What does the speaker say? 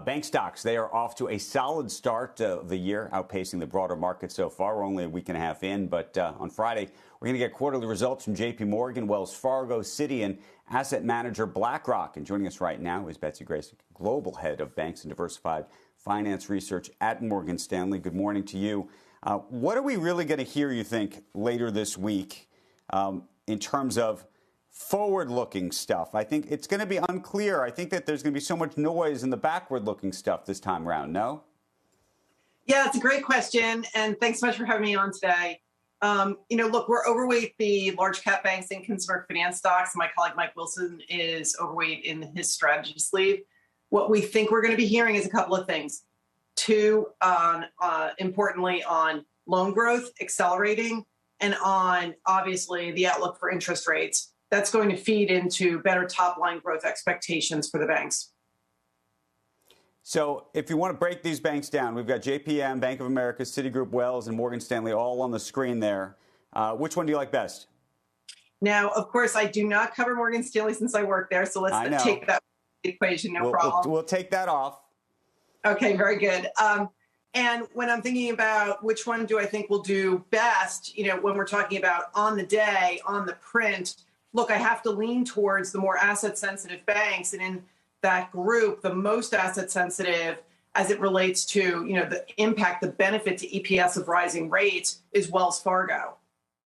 Bank stocks, they are off to a solid start of the year, outpacing the broader market so far. We're only a week and a half in, but on Friday, we're going to get quarterly results from JP Morgan, Wells Fargo, Citi, and asset manager BlackRock. And joining us right now is Betsy Graseck, Global Head of Banks and Diversified Finance Research at Morgan Stanley. Good morning to you. What are we really going to hear, you think, later this week in terms of forward-looking stuff? I think it's going to be unclear. I think that there's going to be so much noise in the backward-looking stuff this time around, no? Yeah, it's a great question, and thanks so much for having me on today. Look, we're overweight the large-cap banks and consumer finance stocks. My colleague Mike Wilson is overweight in his strategy sleeve. What we think we're going to be hearing is a couple of things. Two, importantly, on loan growth accelerating, and on, obviously, the outlook for interest rates. That's going to feed into better top-line growth expectations for the banks. So if you want to break these banks down, we've got JPM, Bank of America, Citigroup, Wells, and Morgan Stanley all on the screen there. Which one do you like best? Now, of course, I do not cover Morgan Stanley since I work there, so let's take that equation, no problem. We'll take that off. Okay, very good. And when I'm thinking about which one do I think will do best, when we're talking about on the day, on the print, look, I have to lean towards the more asset-sensitive banks. And in that group, the most asset-sensitive as it relates to, the impact, the benefit to EPS of rising rates is Wells Fargo.